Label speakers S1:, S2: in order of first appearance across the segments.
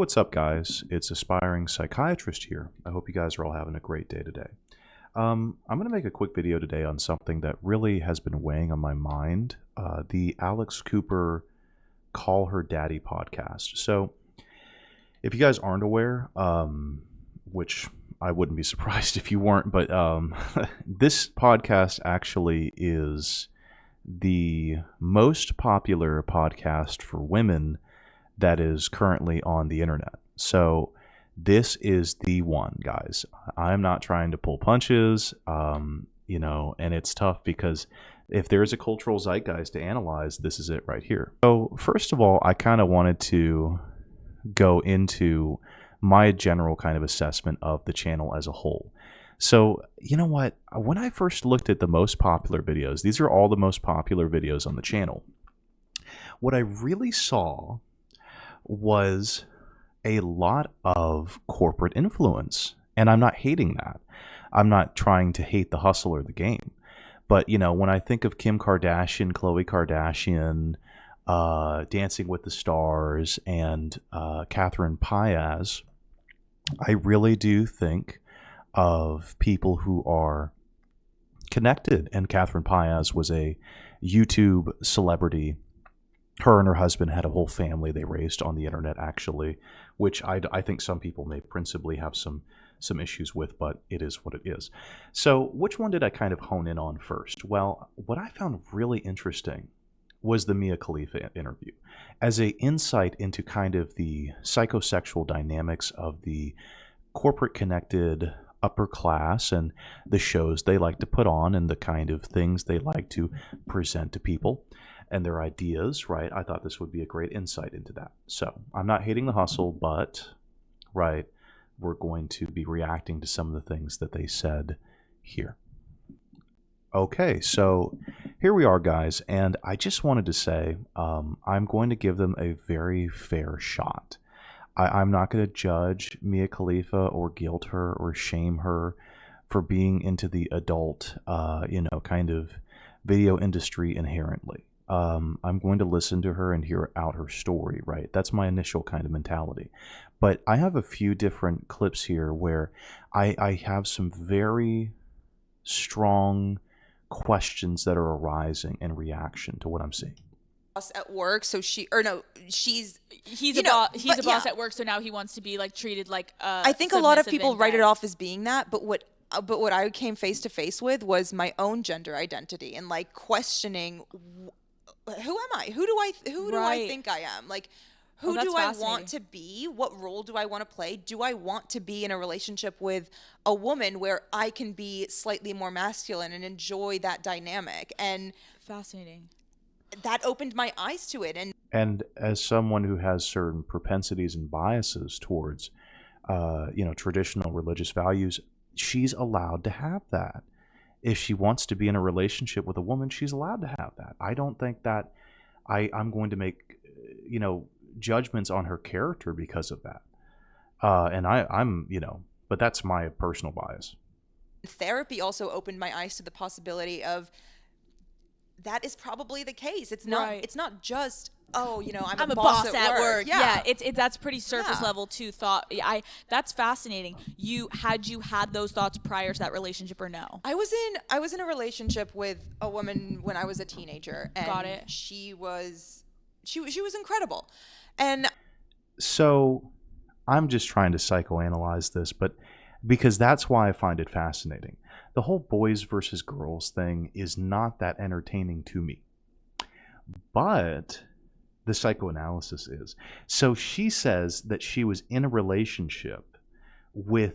S1: What's up, guys? It's Aspiring Psychiatrist here. I hope you guys are all having a great day today. I'm going to make a quick video today on something that really has been weighing on my mind, the Alex Cooper Call Her Daddy podcast. So, if you guys aren't aware, which I wouldn't be surprised if you weren't, but this podcast actually is the most popular podcast for women that is currently on the internet. So this is the one, guys. I'm not trying to pull punches, and it's tough because if there is a cultural zeitgeist to analyze, this is it right here. So first of all, I kind of wanted to go into my general kind of assessment of the channel as a whole. So, you know what? When I first looked at the most popular videos, these are all the most popular videos on the channel. What I really saw was a lot of corporate influence. And I'm not hating that. I'm not trying to hate the hustle or the game. But, when I think of Kim Kardashian, Khloe Kardashian, Dancing with the Stars, and Catherine Paez, I really do think of people who are connected. And Catherine Paez was a YouTube celebrity. Her and her husband had a whole family they raised on the internet, actually, which I think some people may principally have some issues with, but it is what it is. So which one did I kind of hone in on first? Well, what I found really interesting was the Mia Khalifa interview as an insight into kind of the psychosexual dynamics of the corporate connected upper class and the shows they like to put on and the kind of things they like to present to people and their ideas, right? I thought this would be a great insight into that. So I'm not hating the hustle, but, right, we're going to be reacting to some of the things that they said here. Okay, so here we are, guys, and I just wanted to say I'm going to give them a very fair shot. I'm not going to judge Mia Khalifa or guilt her or shame her for being into the adult, kind of video industry inherently. I'm going to listen to her and hear out her story, right? That's my initial kind of mentality. But I have a few different clips here where I have some very strong questions that are arising in reaction to what I'm seeing.
S2: Boss at work, so he's a
S3: boss at work, so now he wants to be like treated like
S2: I think a lot of people write it off as being that, but what I came face to face with was my own gender identity and like questioning who am I? Who do I think I am? Like, who do I want to be? What role do I want to play? Do I want to be in a relationship with a woman where I can be slightly more masculine and enjoy that dynamic? And
S3: fascinating.
S2: That opened my eyes to it.
S1: And as someone who has certain propensities and biases towards, traditional religious values, she's allowed to have that. If she wants to be in a relationship with a woman, she's allowed to have that. I don't think that I'm going to make, judgments on her character because of that. And I'm, but that's my personal bias.
S2: Therapy also opened my eyes to the possibility of that is probably the case. It's not. Right. It's not just I'm a boss at work.
S3: Yeah, it's that's pretty surface level too. That's fascinating. Had you had those thoughts prior to that relationship or no?
S2: I was in a relationship with a woman when I was a teenager, and
S3: got it.
S2: She was incredible, and
S1: so I'm just trying to psychoanalyze this, but because that's why I find it fascinating. The whole boys versus girls thing is not that entertaining to me, but the psychoanalysis is. So she says that she was in a relationship with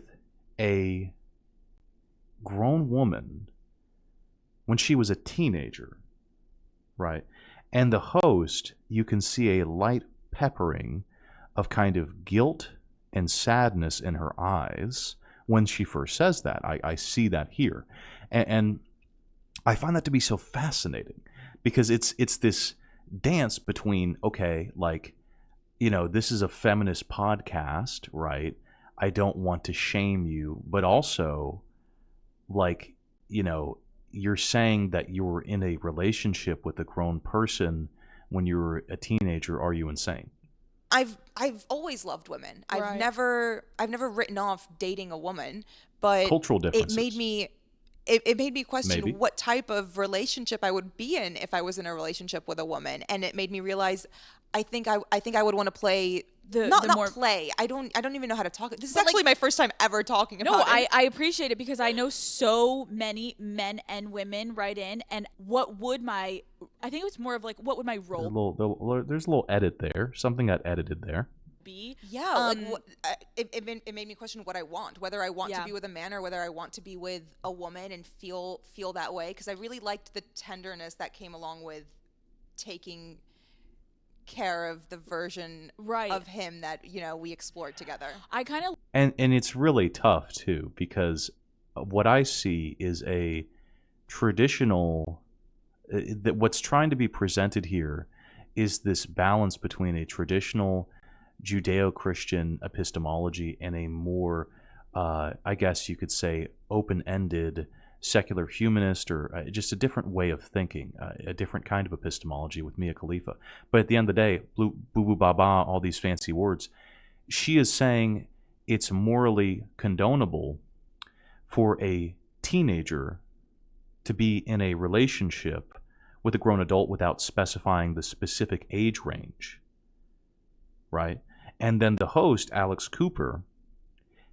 S1: a grown woman when she was a teenager, right? And the host, you can see a light peppering of kind of guilt and sadness in her eyes when she first says that. I see that here. And I find that to be so fascinating because it's this dance between, okay, like, this is a feminist podcast, right? I don't want to shame you, but also, like, you're saying that you were in a relationship with a grown person when you were a teenager. Are you insane?
S2: I've always loved women.
S3: Right.
S2: I've never written off dating a woman, but
S1: Cultural differences.
S2: it made me question
S1: Maybe.
S2: what type of relationship I would be in if I was in a relationship with a woman, and it made me realize I think I would want to play play. I don't even know how to talk. This is actually my first time ever talking about it.
S3: I appreciate it because I know so many men and women write in, and what would my, I think it was more of like, what would my role
S1: There's a little edit there. Something got edited there.
S3: be?
S2: Yeah, it made me question what I want, whether I want to be with a man or whether I want to be with a woman and feel that way. Because I really liked the tenderness that came along with taking care of the version of him that we explored together.
S3: I kind of
S1: and it's really tough too, because what I see is a traditional that what's trying to be presented here is this balance between a traditional Judeo-Christian epistemology and a more I guess you could say open-ended secular humanist, or just a different way of thinking, a different kind of epistemology with Mia Khalifa. But at the end of the day, boo boo ba ba, all these fancy words, she is saying it's morally condonable for a teenager to be in a relationship with a grown adult without specifying the specific age range, right? And then the host, Alex Cooper,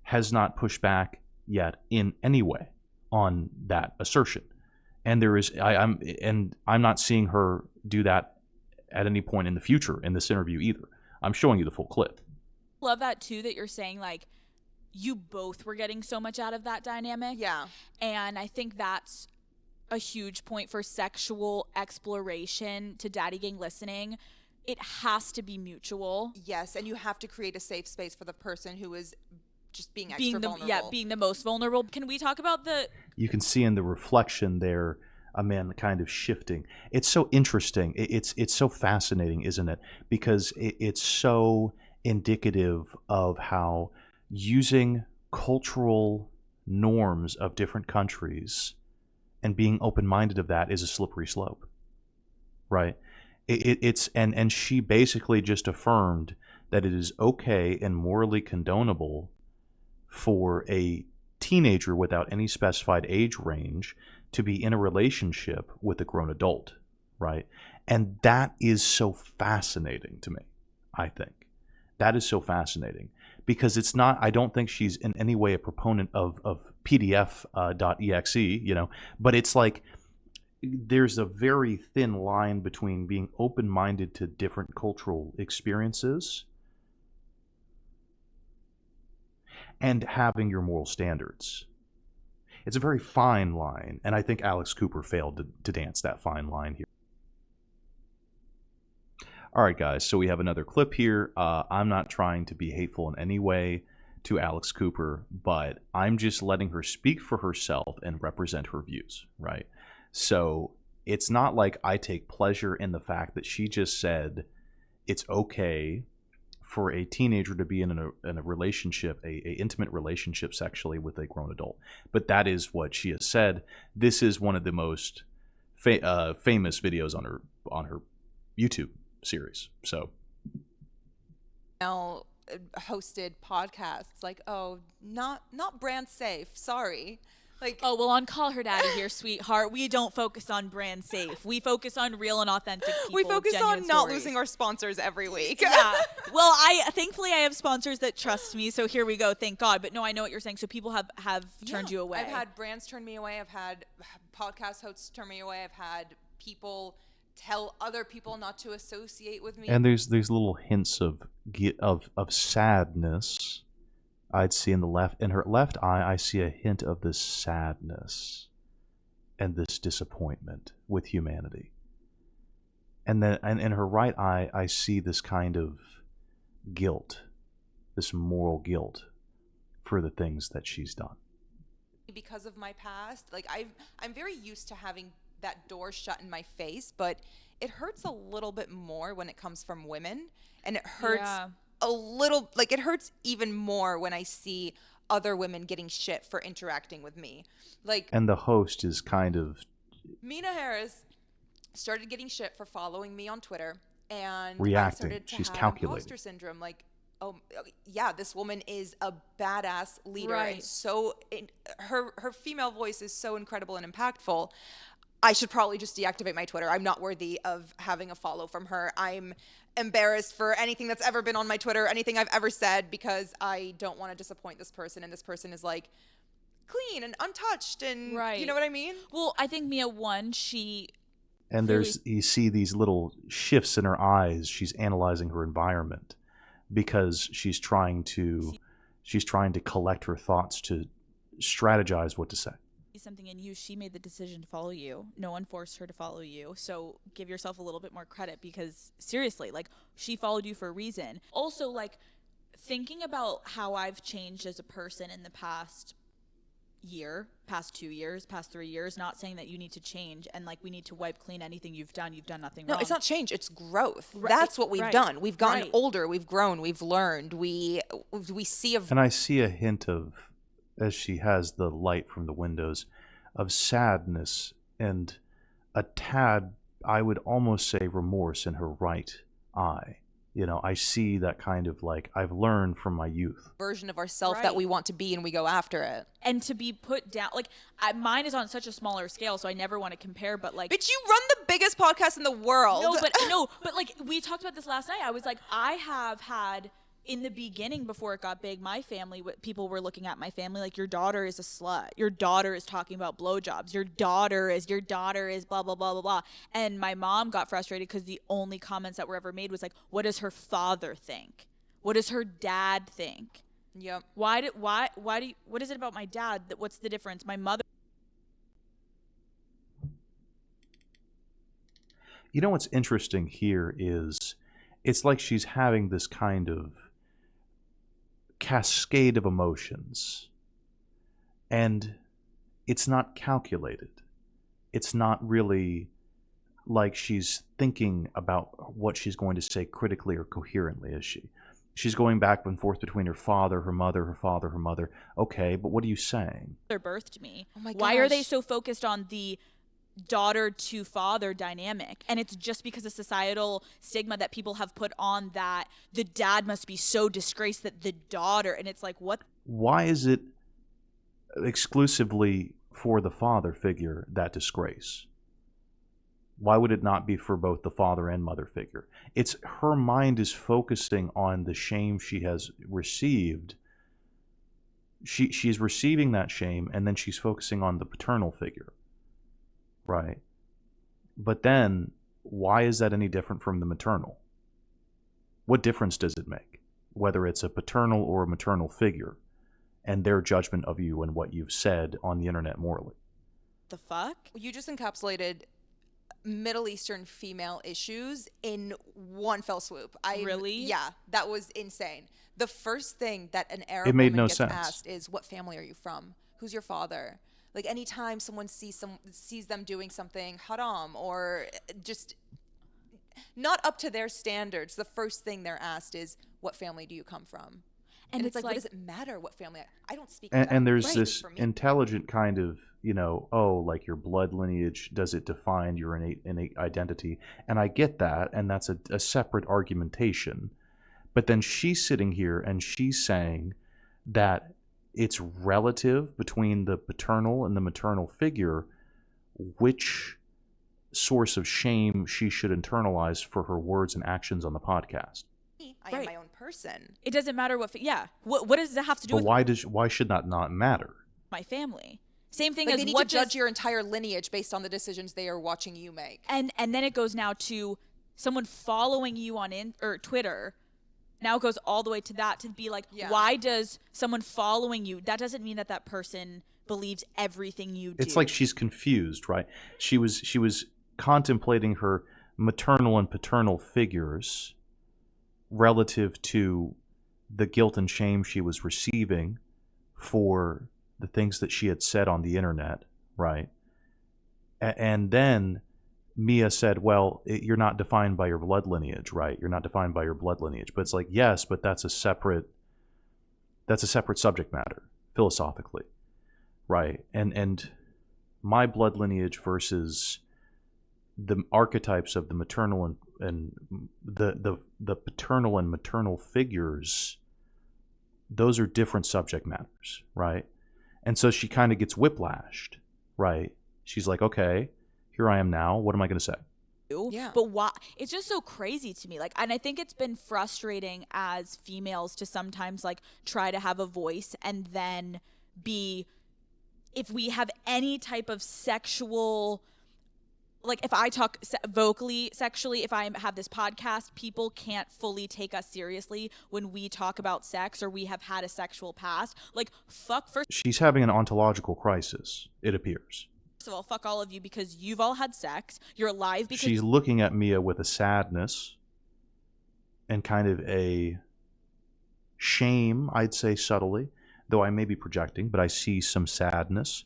S1: has not pushed back yet in any way on that assertion, and I'm not seeing her do that at any point in the future in this interview either. I'm showing you the full clip.
S3: love that too, that you're saying like you both were getting so much out of that dynamic.
S2: Yeah,
S3: and I think that's a huge point for sexual exploration. To Daddy Gang listening, it has to be mutual.
S2: Yes, and you have to create a safe space for the person who is just being extra vulnerable.
S3: Yeah, being the most vulnerable. Can we talk about
S1: You can see in the reflection there a man kind of shifting. It's so interesting. It's so fascinating, isn't it? Because it's so indicative of how using cultural norms of different countries and being open-minded of that is a slippery slope, right? And she basically just affirmed that it is okay and morally condonable for a teenager without any specified age range to be in a relationship with a grown adult, right? And that is so fascinating to me, I think. That is so fascinating because it's not, I don't think she's in any way a proponent of PDF.exe, but it's like there's a very thin line between being open-minded to different cultural experiences and having your moral standards. It's a very fine line, and I think Alex Cooper failed to dance that fine line here. All right, guys, so we have another clip here. I'm not trying to be hateful in any way to Alex Cooper, but I'm just letting her speak for herself and represent her views, right? So it's not like I take pleasure in the fact that she just said it's okay for a teenager to be in a relationship, a intimate relationship sexually with a grown adult. But that is what she has said. This is one of the most famous videos on her YouTube series. So
S2: now hosted podcasts like, oh, not brand safe, sorry. Like,
S3: oh, well, on Call Her Daddy here, sweetheart, we don't focus on brand safe. We focus on real and authentic people.
S2: We focus on not
S3: stories.
S2: losing our sponsors every week.
S3: Yeah. Well, thankfully I have sponsors that trust me, so here we go, thank God. But no, I know what you're saying. So people have turned you away.
S2: I've had brands turn me away. I've had podcast hosts turn me away. I've had people tell other people not to associate with me.
S1: And there's little hints of sadness. I'd see in her left eye, I see a hint of this sadness and this disappointment with humanity. And then in her right eye, I see this kind of guilt, this moral guilt for the things that she's done.
S2: Because of my past, like I'm very used to having that door shut in my face, but it hurts a little bit more when it comes from women, and it hurts a little, like it hurts even more when I see other women getting shit for interacting with me. Like,
S1: and the host is kind of
S2: Mina Harris started getting shit for following me on Twitter and I
S1: reacting.
S2: started to
S1: She's
S2: have
S1: calculating.
S2: imposter syndrome. Like, oh yeah, this woman is a badass leader,
S3: Right.
S2: and so her female voice is so incredible and impactful. I should probably just deactivate my Twitter. I'm not worthy of having a follow from her. I'm embarrassed for anything that's ever been on my Twitter, anything I've ever said, because I don't want to disappoint this person, and this person is like clean and untouched, and
S3: Right.
S2: you know what I mean?
S3: Well, I think Mia, she
S1: And
S3: clearly-
S1: you see these little shifts in her eyes. She's analyzing her environment because she's trying to collect her thoughts to strategize what to say.
S3: something in you. She made the decision to follow you. No one forced her to follow you. So give yourself a little bit more credit, because seriously, like, she followed you for a reason. Also, like, thinking about how I've changed as a person in the past year, past 2 years, past 3 years, not saying that you need to change and like we need to wipe clean anything you've done nothing wrong.
S2: No, it's not change, it's growth.
S3: Right,
S2: That's what we've
S3: right,
S2: done. We've gotten
S3: right.
S2: older, we've grown, we've learned, we see
S1: And I see a hint of, as she has the light from the windows, of sadness and a tad, I would almost say, remorse in her right eye. You know, I see that kind of like, I've learned from my youth.
S2: version of ourselves
S3: Right.
S2: that we want to be, and we go after it.
S3: And to be put down, like, mine is on such a smaller scale, so I never want to compare, but like,
S2: Bitch, you run the biggest podcast in the world.
S3: no, but like, we talked about this last night. I was like, I have had, in the beginning, before it got big, my family, people were looking at my family like, your daughter is a slut. Your daughter is talking about blowjobs. Your daughter is blah, blah, blah, blah, blah. And my mom got frustrated because the only comments that were ever made was like, what does her father think? What does her dad think?
S2: Yep.
S3: What is it about my dad? What's the difference? My mother.
S1: You know what's interesting here is, it's like she's having this kind of cascade of emotions, and it's not calculated. It's not really like she's thinking about what she's going to say critically or coherently, is she? She's going back and forth between her father, her mother, her father, her mother. Okay, but what are you saying?
S3: Birthed me.
S2: Oh my
S3: Why are they
S2: gosh.
S3: so focused on the daughter to father dynamic? And it's just because of societal stigma that people have put on, that the dad must be so disgraced that the daughter, and it's like, what?
S1: Why is it exclusively for the father figure, that disgrace? Why would it not be for both the father and mother figure? It's her mind is focusing on the shame she has received. She's receiving that shame, and then she's focusing on the paternal figure. Right. But then, why is that any different from the maternal? What difference does it make, whether it's a paternal or a maternal figure, and their judgment of you and what you've said on the internet morally?
S3: The fuck?
S2: You just encapsulated Middle Eastern female issues in one fell swoop.
S3: Really?
S2: Yeah, that was insane. The first thing that an Arab
S1: It made
S2: woman
S1: no
S2: gets
S1: sense.
S2: asked is, what family are you from? Who's your father? Like, anytime someone sees them doing something haram or just not up to their standards, the first thing they're asked is, what family do you come from? And it's like, what does it matter what family? I don't speak.
S1: And there's
S2: Right.
S1: this
S2: For me.
S1: intelligent kind of, you know, oh, like your blood lineage, does it define your innate identity? And I get that, and that's a separate argumentation. But then she's sitting here and she's saying that it's relative between the paternal and the maternal figure, which source of shame she should internalize for her words and actions on the podcast.
S2: I am
S3: Right.
S2: my own person.
S3: It doesn't matter what. What does that have to do
S1: But
S3: with
S1: why should that not matter?
S3: my family? Same thing
S2: Like,
S3: as
S2: they need
S3: what
S2: to judge your entire lineage based on the decisions they are watching you make.
S3: and then it goes now to someone following you on Twitter. Now it goes all the way to that, to be like,
S2: Yeah.
S3: why does someone following you? That doesn't mean that person believes everything you do.
S1: It's like she's confused, right? She was contemplating her maternal and paternal figures relative to the guilt and shame she was receiving for the things that she had said on the internet, right? And then Mia said, well, you're not defined by your blood lineage, right? You're not defined by your blood lineage. But it's like, yes, but that's a separate subject matter, philosophically, right? And my blood lineage versus the archetypes of the maternal the paternal and maternal figures, those are different subject matters, right? And so she kind of gets whiplashed, right? She's like, okay, here I am now. What am I going to say?
S2: Yeah.
S3: But why? It's just so crazy to me. Like, and I think it's been frustrating as females to sometimes like try to have a voice and then be, if we have any type of sexual, like if I talk vocally, sexually, if I have this podcast, people can't fully take us seriously when we talk about sex or we have had a sexual past. Like, fuck, first
S1: She's having an ontological crisis, it appears.
S3: of all, fuck all of you because you've all had sex. You're alive because
S1: She's looking at Mia with a sadness and kind of a shame, I'd say subtly, though I may be projecting, but I see some sadness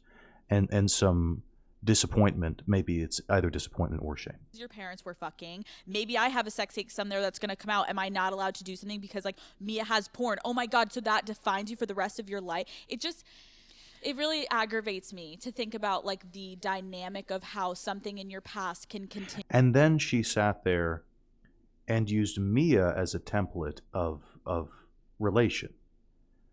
S1: and some disappointment. Maybe it's either disappointment or shame.
S3: your parents were fucking. Maybe I have a sex tape somewhere that's going to come out. Am I not allowed to do something because like Mia has porn? Oh my God. So that defines you for the rest of your life. It really aggravates me to think about like the dynamic of how something in your past can continue.
S1: And then she sat there and used Mia as a template of relation.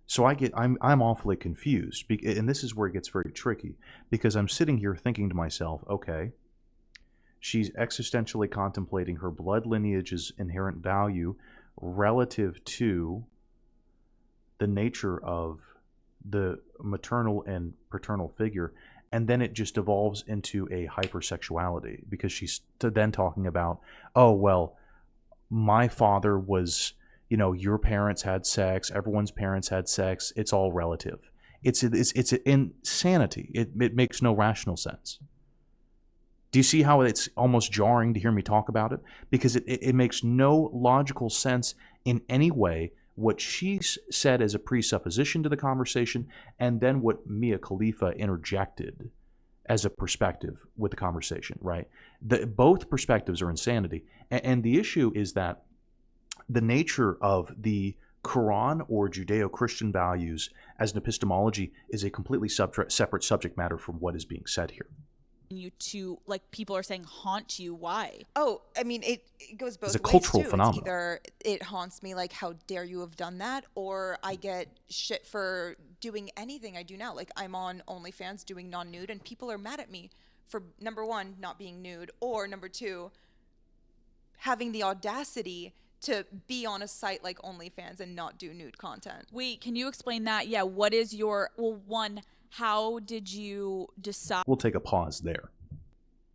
S1: So I'm awfully confused, and this is where it gets very tricky, because I'm sitting here thinking to myself, okay, she's existentially contemplating her blood lineage's inherent value relative to the nature of the maternal and paternal figure, and then it just evolves into a hypersexuality because she's then talking about, oh well, my father was, your parents had sex, everyone's parents had sex, it's all relative. It's insanity. It makes no rational sense. Do you see how it's almost jarring to hear me talk about it? Because it makes no logical sense in any way what she said as a presupposition to the conversation, and then what Mia Khalifa interjected as a perspective with the conversation, right? Both perspectives are insanity. And the issue is that the nature of the Quran or Judeo-Christian values as an epistemology is a completely separate subject matter from what is being said here.
S3: You to, like, people are saying haunt you. Why?
S2: Oh, I mean, it goes both ways.
S1: It's a cultural
S2: too.
S1: phenomenon.
S2: It's either it haunts me, like, how dare you have done that, or I get shit for doing anything I do now. Like, I'm on OnlyFans doing non-nude, and people are mad at me for, number one, not being nude, or number two, having the audacity to be on a site like OnlyFans and not do nude content.
S3: Wait, can you explain that? Yeah, what is your, well, one, how did you decide?
S1: We'll take a pause there.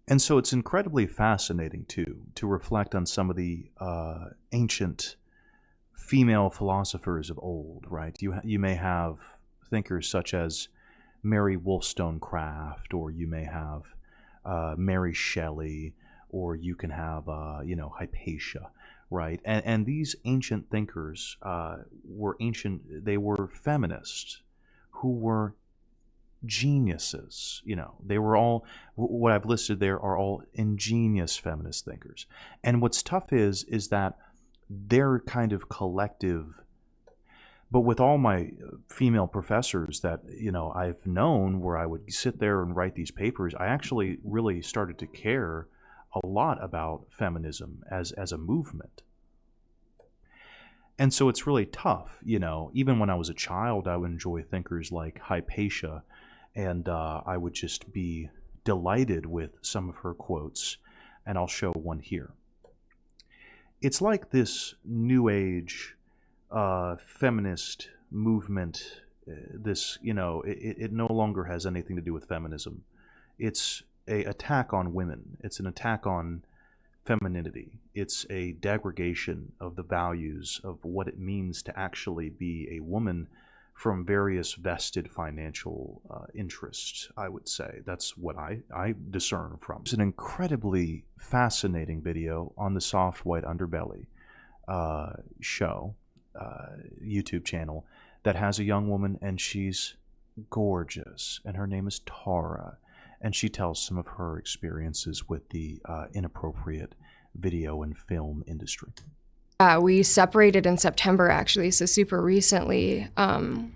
S1: And so it's incredibly fascinating, too, to reflect on some of the ancient female philosophers of old, right? You may have thinkers such as Mary Wollstonecraft, or you may have Mary Shelley, or you can have, Hypatia, right? And these ancient thinkers they were feminists who were geniuses. They were all, what I've listed there are all ingenious feminist thinkers. And what's tough is that they're kind of collective. But with all my female professors that, I've known, where I would sit there and write these papers, I actually really started to care a lot about feminism as a movement. And so it's really tough, even when I was a child, I would enjoy thinkers like Hypatia, and I would just be delighted with some of her quotes, and I'll show one here. It's like this new age feminist movement, it no longer has anything to do with feminism. It's an attack on women. It's an attack on femininity. It's a degradation of the values of what it means to actually be a woman from various vested financial interests, I would say. That's what I discern from. It's an incredibly fascinating video on the Soft White Underbelly show, YouTube channel, that has a young woman, and she's gorgeous, and her name is Tara, and she tells some of her experiences with the inappropriate video and film industry.
S4: We separated in September, actually, so super recently. And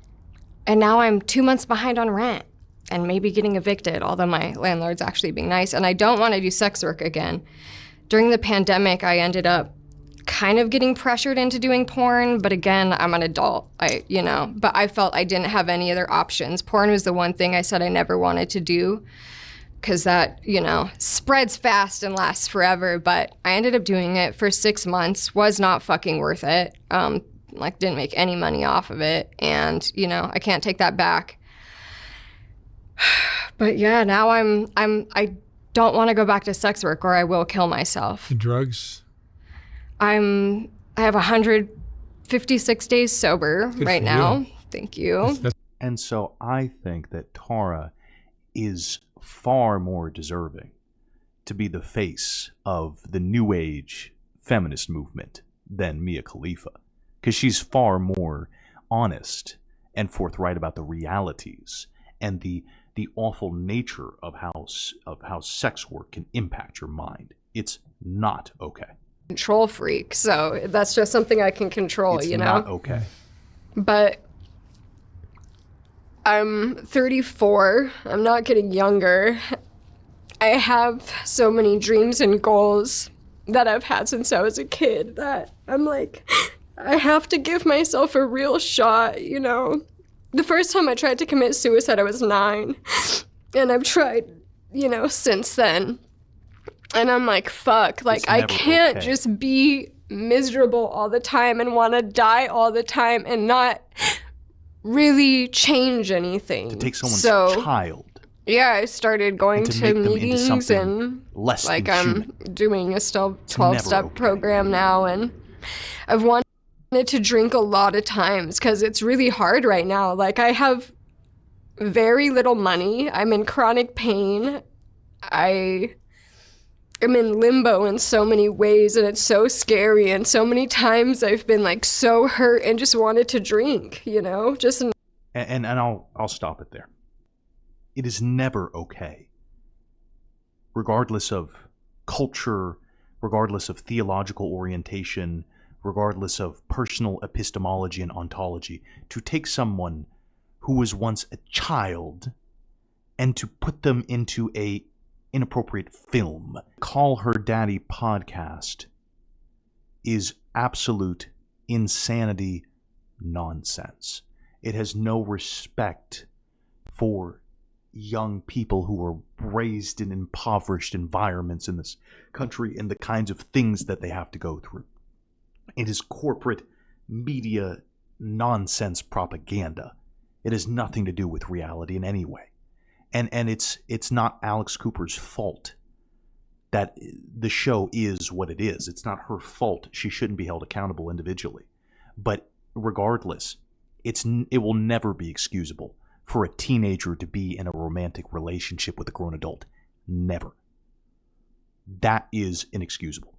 S4: now I'm 2 months behind on rent and maybe getting evicted, although my landlord's actually being nice. And I don't want to do sex work again. during the pandemic, I ended up kind of getting pressured into doing porn, but again, I'm an adult, but I felt I didn't have any other options. Porn was the one thing I said I never wanted to do because that, spreads fast and lasts forever, but I ended up doing it for 6 months, was not fucking worth it. Didn't make any money off of it, and, I can't take that back. But yeah, now I don't want to go back to sex work or I will kill myself.
S5: The drugs?
S4: I have 156 days sober right now.
S5: You.
S4: Thank you.
S1: And so I think that Tara is far more deserving to be the face of the new age feminist movement than Mia Khalifa, because she's far more honest and forthright about the realities and the awful nature of how sex work can impact your mind. It's not okay.
S4: Control freak, so that's just something I can control,
S1: It's not okay.
S4: But I'm 34. I'm not getting younger. I have so many dreams and goals that I've had since I was a kid that I'm like, I have to give myself a real shot, The first time I tried to commit suicide, I was 9. And I've tried, since then. And I'm like, fuck, I can't just be miserable all the time and want to die all the time and not really change anything.
S1: To take someone's child.
S4: Yeah, I started going to meetings and
S1: less than
S4: I'm doing a 12-step program now, and I've wanted to drink a lot of times because it's really hard right now. I have very little money. I'm in chronic pain. I'm in limbo in so many ways, and it's so scary, and so many times I've been so hurt and just wanted to drink,
S1: And I'll stop it there. It is never okay, regardless of culture, regardless of theological orientation, regardless of personal epistemology and ontology, to take someone who was once a child and to put them into a inappropriate film. Call Her Daddy podcast is absolute insanity nonsense. It has no respect for young people who are raised in impoverished environments in this country and the kinds of things that they have to go through. It is corporate media nonsense propaganda. It has nothing to do with reality in any way. And it's not Alex Cooper's fault that the show is what it is. It's not her fault. She shouldn't be held accountable individually. But regardless, it will never be excusable for a teenager to be in a romantic relationship with a grown adult. Never. That is inexcusable.